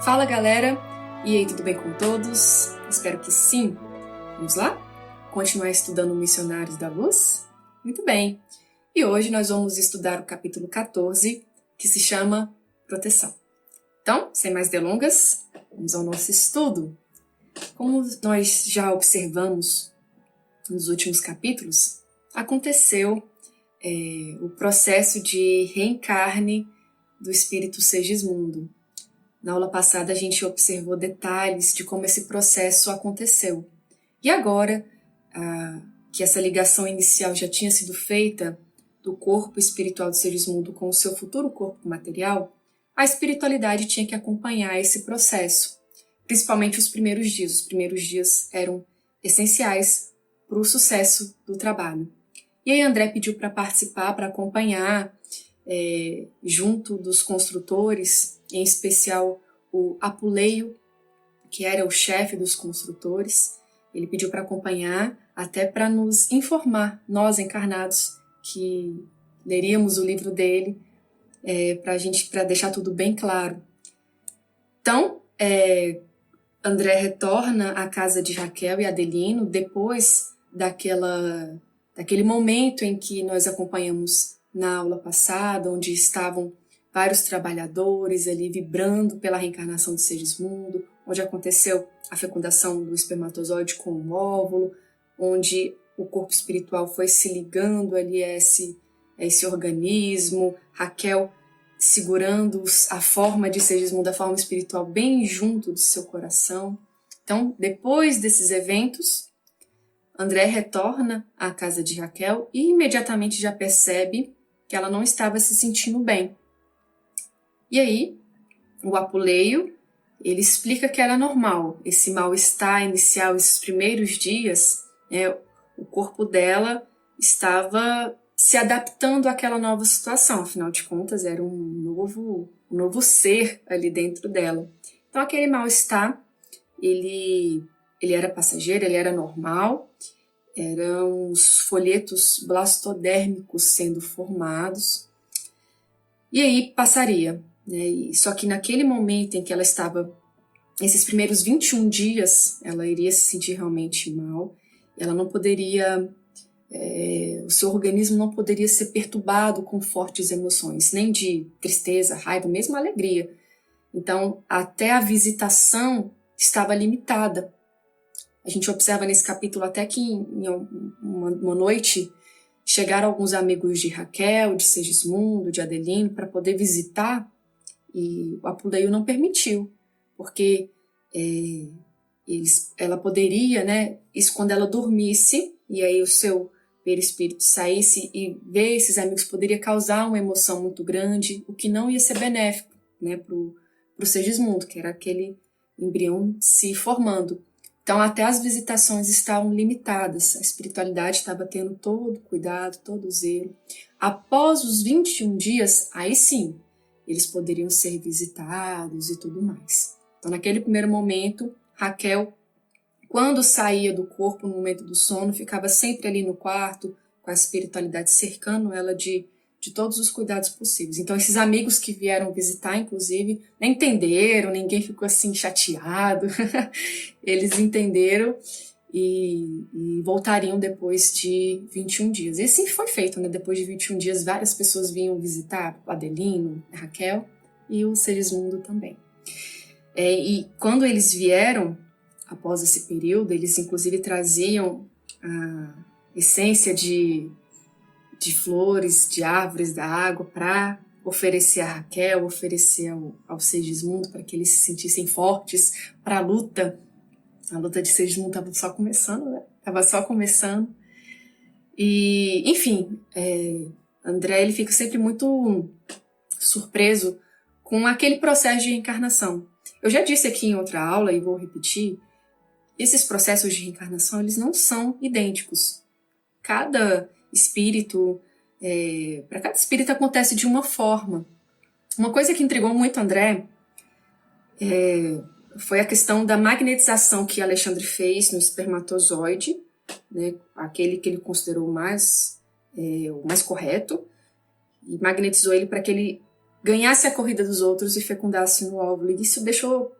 Fala galera, e aí, tudo bem com todos? Espero que sim. Vamos lá? Continuar estudando Missionários da Luz? Muito bem! E hoje nós vamos estudar o capítulo 14, que se chama Proteção. Então, sem mais delongas, vamos ao nosso estudo. Como nós já observamos nos últimos capítulos, aconteceu o processo de reencarne do espírito Segismundo. Na aula passada a gente observou detalhes de como esse processo aconteceu. E agora, que essa ligação inicial já tinha sido feita do corpo espiritual do Segismundo com o seu futuro corpo material, a espiritualidade tinha que acompanhar esse processo, principalmente os primeiros dias. Os primeiros dias eram essenciais para o sucesso do trabalho. E aí André pediu para participar, para acompanhar, junto dos construtores, em especial o Apuleio, que era o chefe dos construtores. Ele pediu para acompanhar, até para nos informar, nós encarnados, que leríamos o livro dele, para deixar tudo bem claro. Então, André retorna à casa de Raquel e Adelino depois daquele momento em que nós acompanhamos na aula passada, onde estavam vários trabalhadores ali vibrando pela reencarnação de Segismundo, onde aconteceu a fecundação do espermatozoide com o óvulo, onde o corpo espiritual foi se ligando ali a esse organismo, Raquel segurando a forma de Segismundo, a forma espiritual bem junto do seu coração. Então, depois desses eventos, André retorna à casa de Raquel e imediatamente já percebe que ela não estava se sentindo bem. E aí, o Apuleio, ele explica que era normal, esse mal-estar inicial, esses primeiros dias, o corpo dela estava se adaptando àquela nova situação, afinal de contas era um novo ser ali dentro dela. Então aquele mal-estar, ele era passageiro, ele era normal, eram os folhetos blastodérmicos sendo formados, e aí passaria. Só que naquele momento em que ela estava, esses primeiros 21 dias, ela iria se sentir realmente mal, ela não poderia, o seu organismo não poderia ser perturbado com fortes emoções, nem de tristeza, raiva, mesmo alegria. Então, até a visitação estava limitada. A gente observa nesse capítulo até que em uma noite chegaram alguns amigos de Raquel, de Segismundo, de Adelino, para poder visitar, e o Apuleio não permitiu, porque ela poderia, isso quando ela dormisse, e aí o seu perispírito saísse e ver esses amigos poderia causar uma emoção muito grande, o que não ia ser benéfico para o Segismundo, que era aquele embrião se formando. Então até as visitações estavam limitadas, a espiritualidade estava tendo todo o cuidado, todo o zelo. Após os 21 dias, aí sim, eles poderiam ser visitados e tudo mais. Então naquele primeiro momento, Raquel, quando saía do corpo no momento do sono, ficava sempre ali no quarto, com a espiritualidade cercando ela de todos os cuidados possíveis. Então esses amigos que vieram visitar, inclusive, nem entenderam, ninguém ficou assim chateado, eles entenderam e voltariam depois de 21 dias. E assim foi feito, depois de 21 dias várias pessoas vinham visitar o Adelino, a Raquel e o Segismundo também. E quando eles vieram, após esse período, eles inclusive traziam a essência de flores, de árvores, da água, para oferecer a Raquel, oferecer ao Segismundo, para que eles se sentissem fortes para a luta. A luta de Segismundo estava só começando, Estava só começando. E, enfim, André ele fica sempre muito surpreso com aquele processo de reencarnação. Eu já disse aqui em outra aula, e vou repetir, esses processos de reencarnação eles não são idênticos. Cada espírito, para cada espírito acontece de uma forma. Uma coisa que intrigou muito André foi a questão da magnetização que Alexandre fez no espermatozoide, aquele que ele considerou o mais correto, e magnetizou ele para que ele ganhasse a corrida dos outros e fecundasse no óvulo. E isso deixou,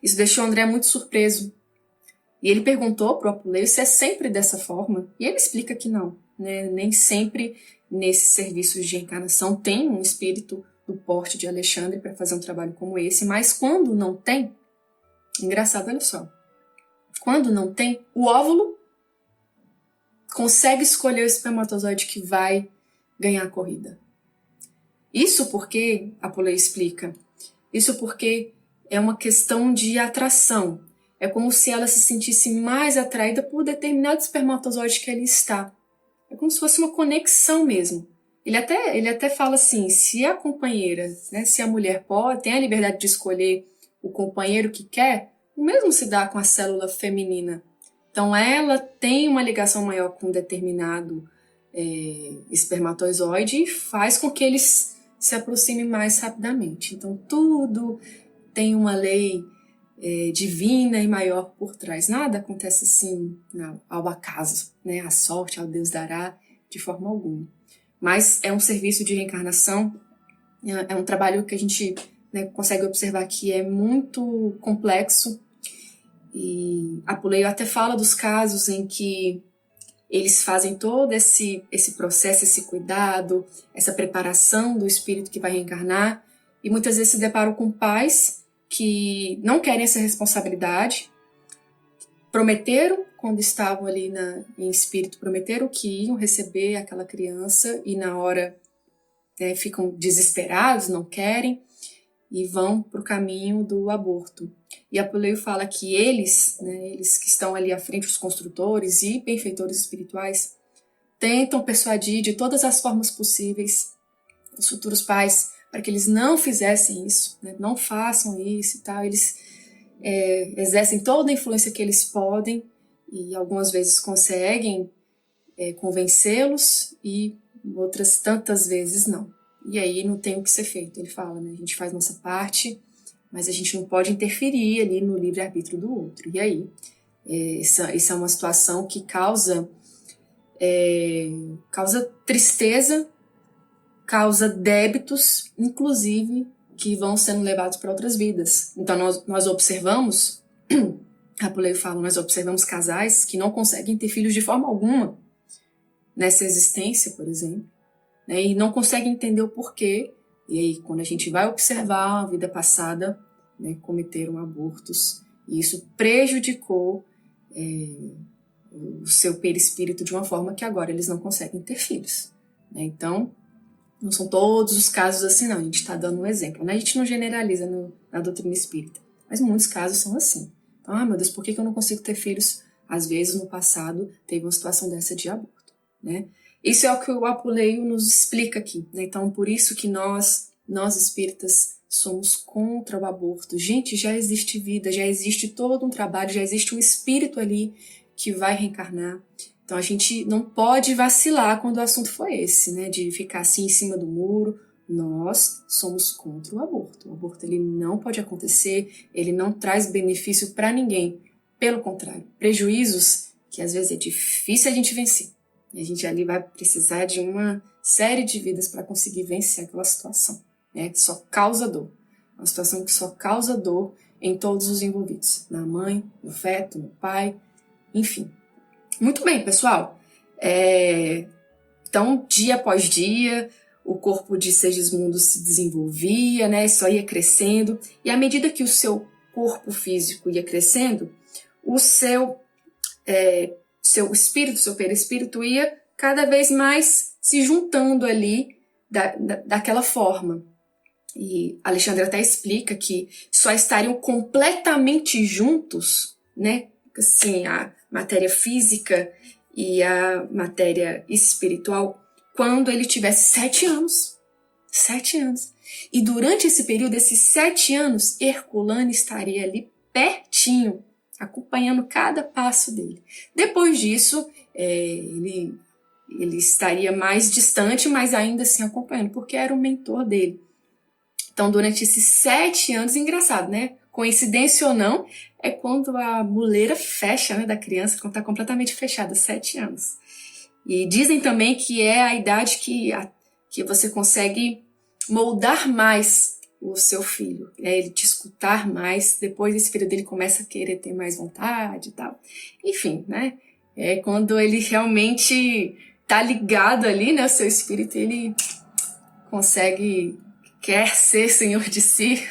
isso deixou André muito surpreso. E ele perguntou para o Apuleio se é sempre dessa forma. E ele explica que não, né? Nem sempre nesses serviços de reencarnação tem um espírito do porte de Alexandre para fazer um trabalho como esse, mas quando não tem, engraçado, olha só, quando não tem, o óvulo consegue escolher o espermatozoide que vai ganhar a corrida. Isso porque, Apuleio explica, isso porque é uma questão de atração. É como se ela se sentisse mais atraída por determinado espermatozoide que ali está. É como se fosse uma conexão mesmo. Ele até fala assim, se a companheira, né, se a mulher tem a liberdade de escolher o companheiro que quer, o mesmo se dá com a célula feminina. Então ela tem uma ligação maior com um determinado espermatozoide e faz com que eles se aproximem mais rapidamente. Então tudo tem uma lei divina e maior por trás. Nada acontece assim ao acaso, né? A sorte, ao Deus dará, de forma alguma. Mas é um serviço de reencarnação, é um trabalho que a gente, né, consegue observar que é muito complexo. E Apuleio até fala dos casos em que eles fazem todo esse processo, esse cuidado, essa preparação do espírito que vai reencarnar, e muitas vezes se deparam com pais que não querem essa responsabilidade, prometeram, quando estavam ali em espírito, prometeram que iam receber aquela criança e na hora, né, ficam desesperados, não querem e vão para o caminho do aborto. E Apuleio fala que eles, né, eles que estão ali à frente, os construtores e benfeitores espirituais, tentam persuadir de todas as formas possíveis os futuros pais para que eles não fizessem isso, né, não façam isso e tal. Eles exercem toda a influência que eles podem e algumas vezes conseguem convencê-los e outras tantas vezes não. E aí não tem o que ser feito, ele fala, né? A gente faz nossa parte, mas a gente não pode interferir ali no livre-arbítrio do outro. E aí, essa é uma situação que causa tristeza, causa débitos, inclusive, que vão sendo levados para outras vidas. Então nós observamos, Apuleio fala, nós observamos casais que não conseguem ter filhos de forma alguma nessa existência, por exemplo, né, e não conseguem entender o porquê. E aí, quando a gente vai observar a vida passada, né, cometeram abortos, e isso prejudicou o seu perispírito de uma forma que agora eles não conseguem ter filhos. Né? Então, não são todos os casos assim, não. A gente está dando um exemplo. Né? A gente não generaliza na doutrina espírita, mas muitos casos são assim. Então, meu Deus, por que eu não consigo ter filhos? Às vezes, no passado, teve uma situação dessa de aborto. Né? Isso é o que o Apuleio nos explica aqui. Né? Então, por isso que nós espíritas, somos contra o aborto. Gente, já existe vida, já existe todo um trabalho, já existe um espírito ali que vai reencarnar. Então, a gente não pode vacilar quando o assunto for esse, né? De ficar assim em cima do muro. Nós somos contra o aborto. O aborto ele não pode acontecer, ele não traz benefício para ninguém. Pelo contrário, prejuízos que às vezes é difícil a gente vencer. E a gente ali vai precisar de uma série de vidas para conseguir vencer aquela situação, né? Que só causa dor. Uma situação que só causa dor em todos os envolvidos. Na mãe, no feto, no pai, enfim. Muito bem, pessoal. Então, dia após dia, o corpo de Segismundo se desenvolvia, né? Só ia crescendo. E à medida que o seu corpo físico ia crescendo, o seu espírito, seu perispírito ia cada vez mais se juntando ali daquela forma. E Alexandre até explica que só estariam completamente juntos, né? Assim, a matéria física e a matéria espiritual, quando ele tivesse 7 anos. 7 anos. E durante esse período, esses 7 anos, Herculano estaria ali pertinho, acompanhando cada passo dele. Depois disso, ele estaria mais distante, mas ainda assim acompanhando, porque era o mentor dele. Então, durante esses 7 anos, engraçado, né? Coincidência ou não, é quando a muleira fecha, né, da criança, quando está completamente fechada, 7 anos. E dizem também que é a idade que você consegue moldar mais o seu filho, né? Ele te escutar mais, depois esse filho dele começa a querer ter mais vontade e tal. Enfim, né? É quando ele realmente tá ligado ali, né? O seu espírito, ele quer ser senhor de si.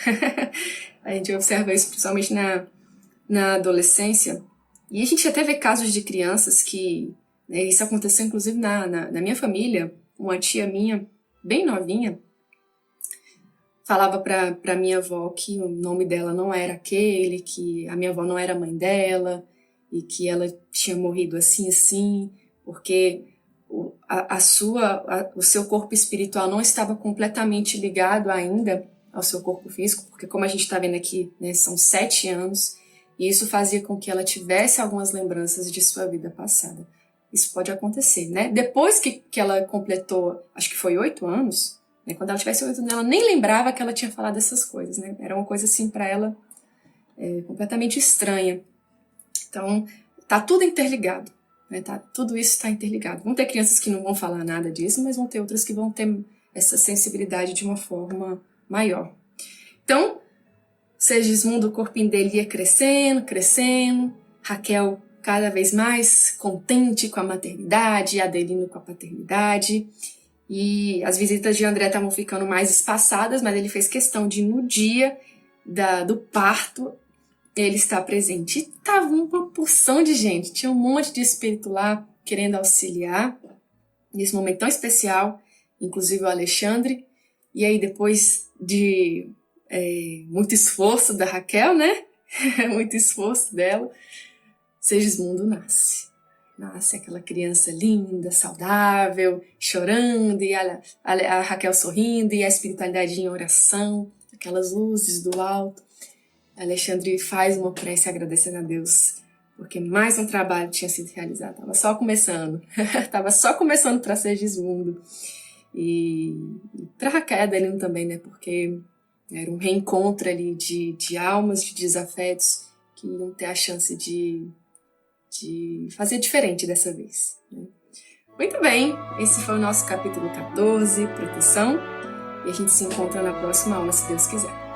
A gente observa isso principalmente na adolescência. E a gente até vê casos de crianças que, né, isso aconteceu inclusive na minha família. Uma tia minha, bem novinha, falava pra minha avó que o nome dela não era aquele, que a minha avó não era mãe dela, e que ela tinha morrido assim, porque o seu corpo espiritual não estava completamente ligado ainda ao seu corpo físico, porque como a gente está vendo aqui, né, são 7 anos, e isso fazia com que ela tivesse algumas lembranças de sua vida passada. Isso pode acontecer, né? Depois que ela completou, acho que foi 8 anos, né, quando ela tivesse 8 anos, ela nem lembrava que ela tinha falado essas coisas, né? Era uma coisa assim para ela completamente estranha. Então, tá tudo interligado, né? Tudo isso está interligado. Vão ter crianças que não vão falar nada disso, mas vão ter outras que vão ter essa sensibilidade de uma forma maior. Então, Segismundo, o corpinho dele ia crescendo, Raquel cada vez mais contente com a maternidade, Adelino com a paternidade, e as visitas de André estavam ficando mais espaçadas, mas ele fez questão de, no dia do parto, ele estar presente. E tava uma porção de gente, tinha um monte de espírito lá querendo auxiliar nesse momento tão especial, inclusive o Alexandre. E aí, depois de muito esforço da Raquel, né? Muito esforço dela, Segismundo nasce. Nasce aquela criança linda, saudável, chorando, e a Raquel sorrindo, e a espiritualidade em oração, aquelas luzes do alto. Alexandre faz uma prece agradecendo a Deus, porque mais um trabalho tinha sido realizado. Estava só começando. Estava só começando para Segismundo. E para Raquel e Adelino também, né? Porque era um reencontro ali de almas, de desafetos, que iam ter a chance de fazer diferente dessa vez, né? Muito bem, esse foi o nosso capítulo 14, proteção, e a gente se encontra na próxima aula, se Deus quiser.